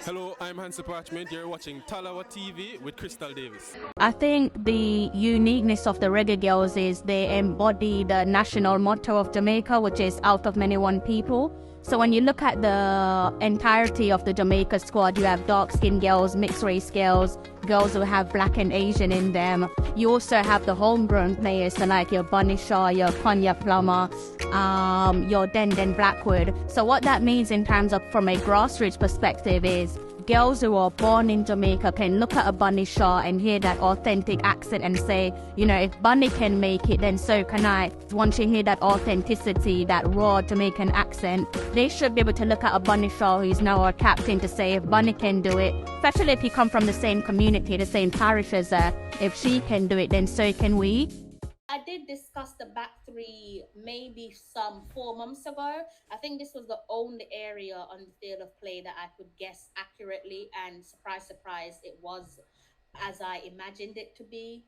Hello, I'm Hansi Parchment. You're watching Talawa TV with Crystal Davis. I think the uniqueness of the Reggae Girls is they embody the national motto of Jamaica, which is out of many one people. So when you look at the entirety of the Jamaica squad, you have dark-skinned girls, mixed race girls, girls who have black and Asian in them. You also have the homegrown players, so like your Bunny Shaw, your Konya Plummer, your Den Blackwood. So what that means in terms of from a grassroots perspective is girls who are born in Jamaica can look at a Bunny Shaw and hear that authentic accent and say, you know, if Bunny can make it, then so can I. Once you hear that authenticity, that raw Jamaican accent, they should be able to look at a Bunny Shaw who's now a captain to say, if Bunny can do it, especially if you come from the same community, the same parish as her, if she can do it, then so can we. I did discuss the back three maybe some 4 months ago. I think this was the only area on the field of play that I could guess accurately, and surprise, surprise, it was as I imagined it to be.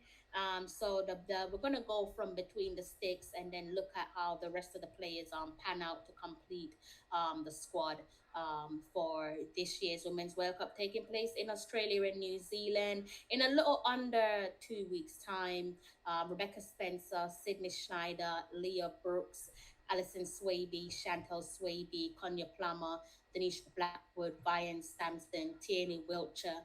So we're gonna go from between the sticks and then look at how the rest of the players pan out to complete the squad for this year's Women's World Cup taking place in Australia and New Zealand in a little under 2 weeks' time. Rebecca Spencer, Sydney Schneider, Leah Brooks, Alison Swaby, Chantal Swaby, Konya Plummer, Denisha Blackwood, Vian Sampson, Tierney Wiltshire,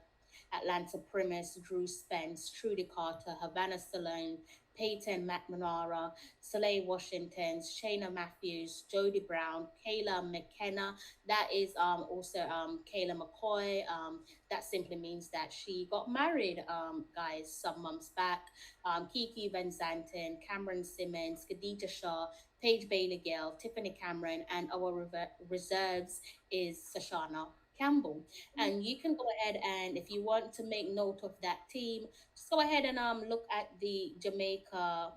Atlanta Primus, Drew Spence, Trudy Carter, Havana Salone, Peyton McNamara, Soleil Washington, Shayna Matthews, Jodie Brown, Kayla McKenna. That is also Kayla McCoy. That simply means that she got married, guys, some months back. Kiki Van Zanten, Cameron Simmons, Khadija Shaw, Paige Bailey Gale, Tiffany Cameron, and our reserves is Sashana Campbell. And you can go ahead and if you want to make note of that team, just go ahead and look at the Jamaica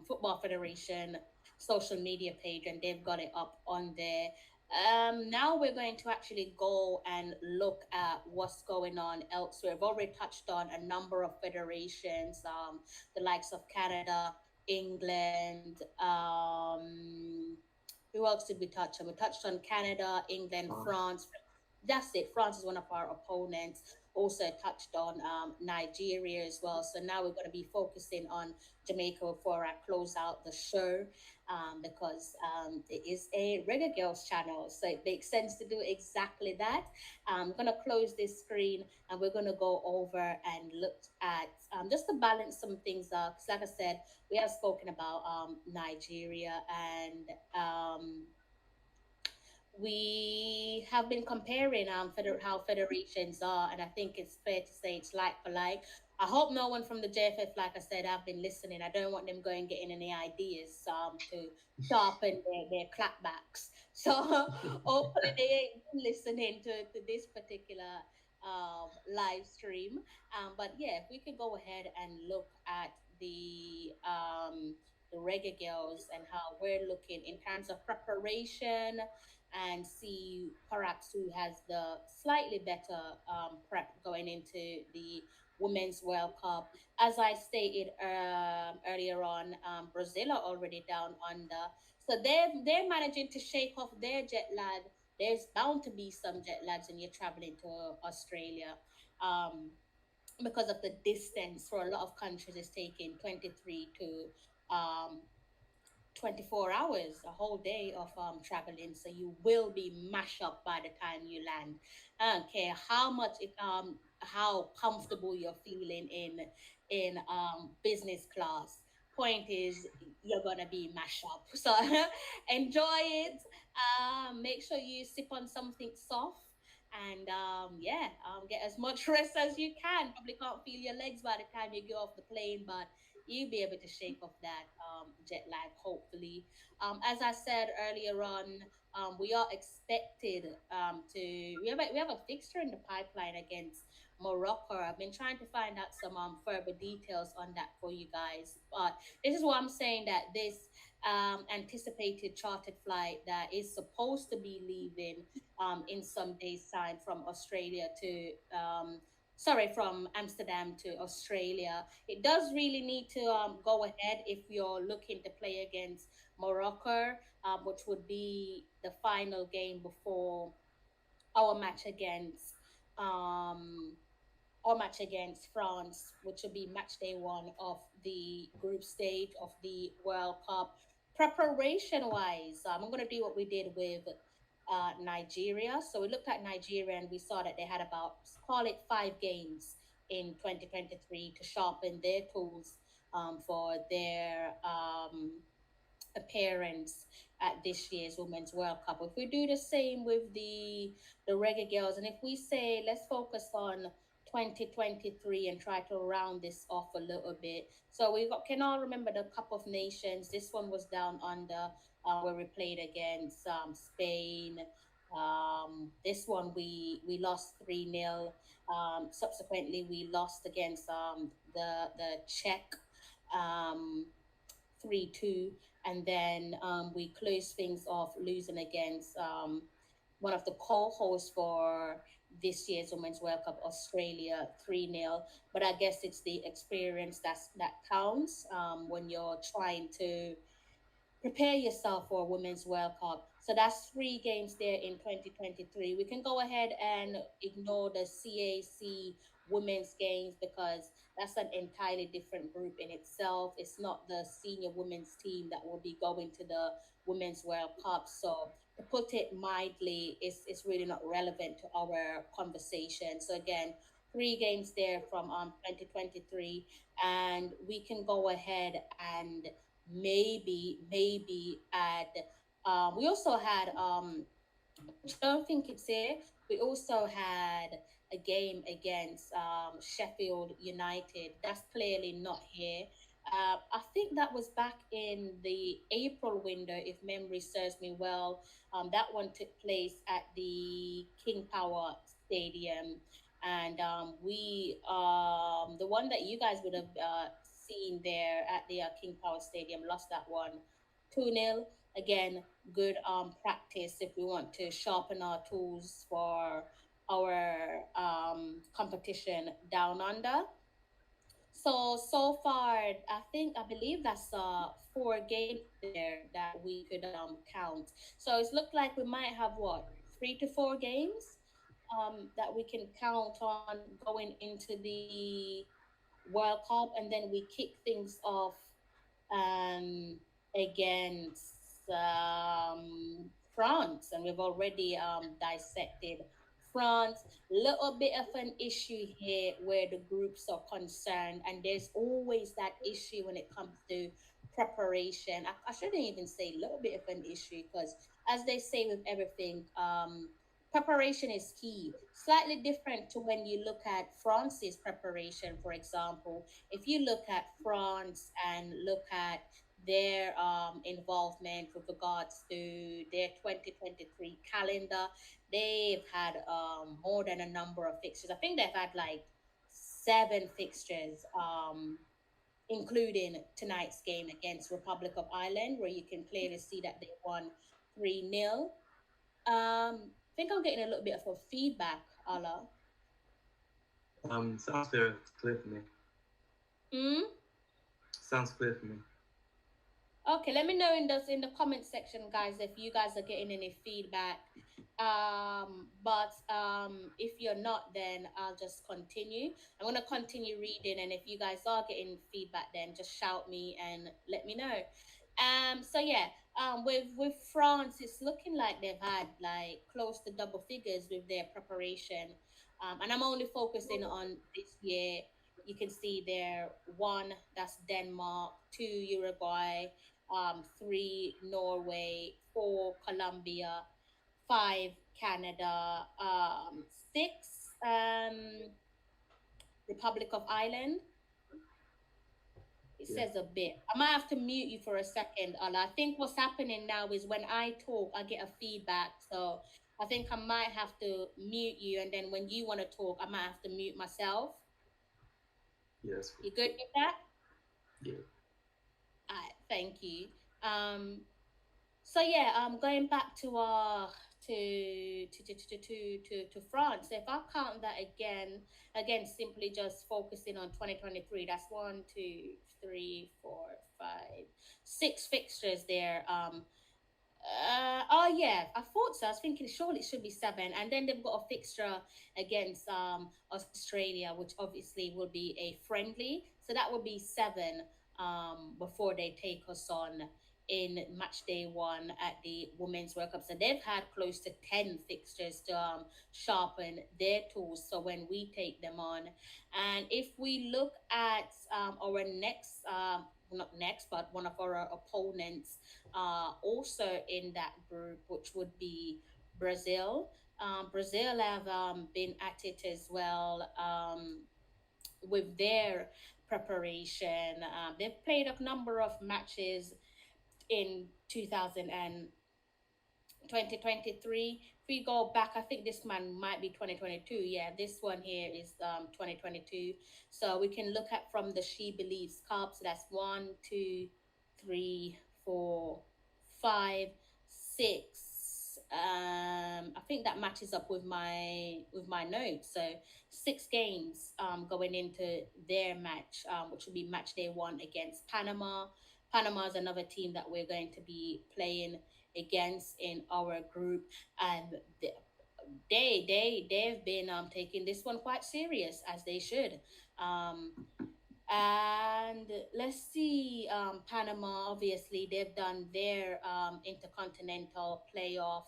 Football Federation social media page, and they've got it up on there. Now we're going to actually go and look at what's going on elsewhere. I've already touched on a number of federations, the likes of Canada, England, who else did we touch on? We touched on Canada, England, France. That's it. France is one of our opponents. Also touched on Nigeria as well. So now we're going to be focusing on Jamaica before I close out the show, because it is a Reggae Girls channel. So it makes sense to do exactly that. I'm going to close this screen and we're going to go over and look at just to balance some things up. Because like I said, we have spoken about Nigeria and we have been comparing how federations are, and I think it's fair to say it's like for like. I hope no one from the JFF, like I said, I've been listening. I don't want them going getting any ideas to sharpen their clapbacks. So hopefully they ain't been listening to this particular live stream. But yeah, if we could go ahead and look at the Reggae Girls and how we're looking in terms of preparation and see perhaps who has the slightly better prep going into the Women's World Cup. As I stated earlier on, Brazil are already down under, so they're managing to shake off their jet lag. There's bound to be some jet lags when you're traveling to Australia. Um, because of the distance for a lot of countries is taking 23 to 24 hours, a whole day of traveling. So you will be mashed up by the time you land. I don't care how much how comfortable you're feeling in business class. Point is you're gonna be mashed up. So enjoy it. Make sure you sip on something soft. And yeah, get as much rest as you can. Probably can't feel your legs by the time you get off the plane, but you'll be able to shake off that jet lag, hopefully. As I said earlier on, we are expected we have a fixture in the pipeline against Morocco. I've been trying to find out some further details on that for you guys, but this is what I'm saying, that this anticipated chartered flight that is supposed to be leaving in some days' time from Australia to sorry, from Amsterdam to Australia. It does really need to go ahead if you're looking to play against Morocco, which would be the final game before our match against um our match against France, which will be match day one of the group stage of the World Cup. Preparation wise, I'm going to do what we did with Nigeria. So we looked at Nigeria and we saw that they had about, call it 5 games in 2023 to sharpen their tools for their appearance at this year's Women's World Cup. If we do the same with the Reggae Girls, and if we say let's focus on 2023 and try to round this off a little bit. So we got, can all remember the Cup of Nations. This one was down under where we played against Spain. This one we lost 3-0. Subsequently, we lost against the Czech. Um, 3-2, and then we closed things off losing against one of the co-hosts for this year's Women's World Cup, Australia, 3-0. But I guess it's the experience that counts when you're trying to prepare yourself for a Women's World Cup. So that's 3 games there in 2023. We can go ahead and ignore the CAC women's games because that's an entirely different group in itself. It's not the senior women's team that will be going to the Women's World Cup. So to put it mildly, it's really not relevant to our conversation. So again, 3 games there from 2023, and we can go ahead and maybe add we also had which I don't think it's here. We also had a game against Sheffield United. That's clearly not here. I think that was back in the April window, if memory serves me well. That one took place at the King Power Stadium, and we the one that you guys would have seen there at the King Power Stadium lost that one 2-0. Again, good practice if we want to sharpen our tools for our competition down under. So far, I believe that's 4 games there that we could count. So it's looked like we might have what, 3 to 4 games that we can count on going into the World Cup, and then we kick things off um, against France, and we've already dissected France. Little bit of an issue here where the groups are concerned, and there's always that issue when it comes to preparation. I shouldn't even say little bit of an issue because, as they say with everything, preparation is key. Slightly different to when you look at France's preparation, for example. If you look at France and look at their involvement with regards to their 2023 calendar, they've had more than a number of fixtures. I think they've had like 7 fixtures, including tonight's game against Republic of Ireland, where you can clearly see that they won 3-0. I think I'm getting a little bit of a feedback, Allah. Sounds clear. It's clear for me. Hmm? Sounds clear for me. Okay, let me know in the comment section, guys, if you guys are getting any feedback. But if you're not, then I'll just continue. I'm gonna continue reading, and if you guys are getting feedback, then just shout me and let me know. So yeah, with France, it's looking like they've had like close to double figures with their preparation. And I'm only focusing on this year. You can see there one, that's Denmark, two, Uruguay, three, Norway, four, Colombia, five, Canada, six, Republic of Ireland. It Yeah. says a bit. I might have to mute you for a second, Ola. I think what's happening now is when I talk, I get a feedback. So I think I might have to mute you, and then when you want to talk, I might have to mute myself. Yes. You good with that? Yeah. All right, thank you. Um, so yeah, going back to to France. So if I count that again, simply just focusing on 2023, that's 1, 2, 3, 4, 5, 6 fixtures there. Oh yeah, I thought so. I was thinking surely it should be seven, and then they've got a fixture against Australia, which obviously will be a friendly. So that will be seven before they take us on in match day one at the Women's World Cup. So they've had close to 10 fixtures to sharpen their tools. So when we take them on, and if we look at our next not next, but one of our opponents also in that group, which would be Brazil. Brazil have been at it as well with their preparation. They've played a number of matches in 2000 and 2023. If we go back, I think this one might be 2022. Yeah, this one here is 2022. So we can look at from the She Believes Cup. So that's one, two, three, four, five, six. I think that matches up with my notes. So 6 games going into their match, which will be match day one against Panama. Panama is another team that we're going to be playing against in our group, and they've been taking this one quite serious, as they should. um and let's see, Panama, obviously they've done their intercontinental playoff,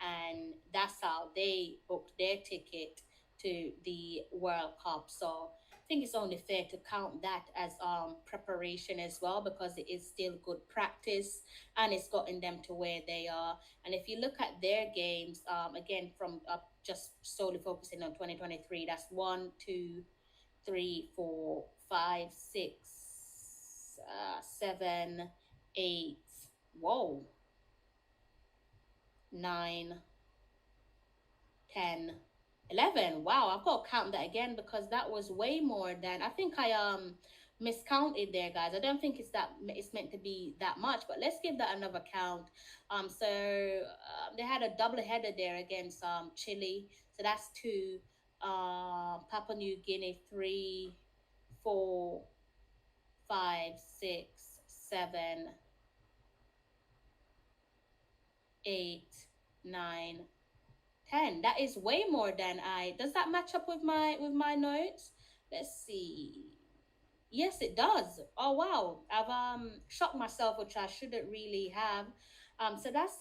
and that's how they booked their ticket to the World Cup. So I think it's only fair to count that as preparation as well, because it is still good practice and it's gotten them to where they are. And if you look at their games, again, from just solely focusing on 2023, that's one, two, three, four, five, six, 7, 8, whoa, 9, 10, 11. Wow, I've got to count that again because that was way more than I think I miscounted there, guys. I don't think it's meant to be that much, but let's give that another count. So they had a double header there against Chile, so that's 2. Papua New Guinea 3, 4, 5, 6, 7, 8, 9, 10. That is way more than I. Does that match up with my notes? Let's see. Yes, it does. Oh wow, I've shocked myself, which I shouldn't really have. So that's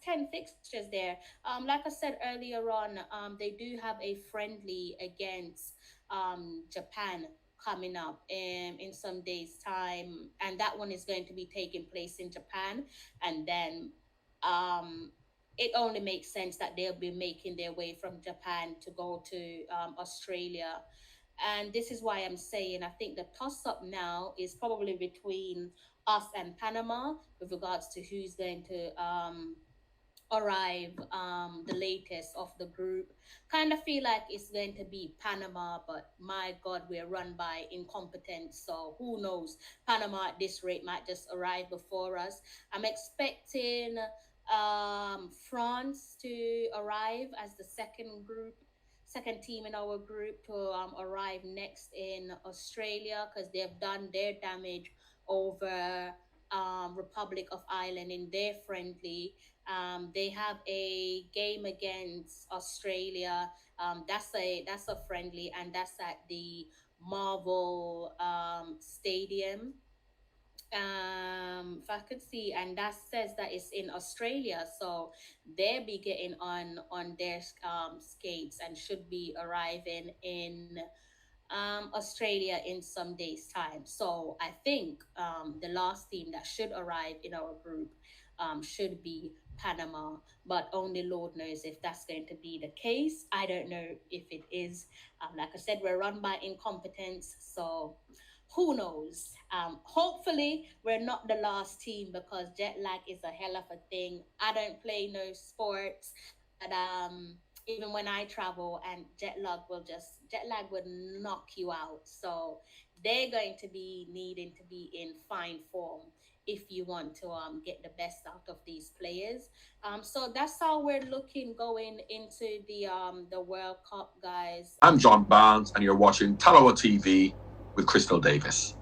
10 fixtures there. Like I said earlier on, they do have a friendly against Japan coming up in some days' time, and that one is going to be taking place in Japan, and then um it only makes sense that they'll be making their way from Japan to go to Australia. And this is why I'm saying I think the toss up now is probably between us and Panama with regards to who's going to arrive the latest of the group. Kind of feel like it's going to be Panama, but my God, we're run by incompetence. So who knows? Panama at this rate might just arrive before us. I'm expecting France to arrive as the second team in our group to arrive next in Australia, because they've done their damage over Republic of Ireland in their friendly. They have a game against Australia. That's a friendly, and that's at the Marvel Stadium. If I could see, and that says that it's in Australia, so they'll be getting on their skates and should be arriving in Australia in some days' time. So I think the last team that should arrive in our group should be Panama, but only Lord knows if that's going to be the case. I don't know if it is. Like I said, we're run by incompetence, so who knows? Hopefully, we're not the last team, because jet lag is a hell of a thing. I don't play no sports, but even when I travel, and jet lag would knock you out. So they're going to be needing to be in fine form if you want to get the best out of these players. So that's how we're looking going into the World Cup, guys. I'm John Barnes, and you're watching Talawa TV with Crystal Davis.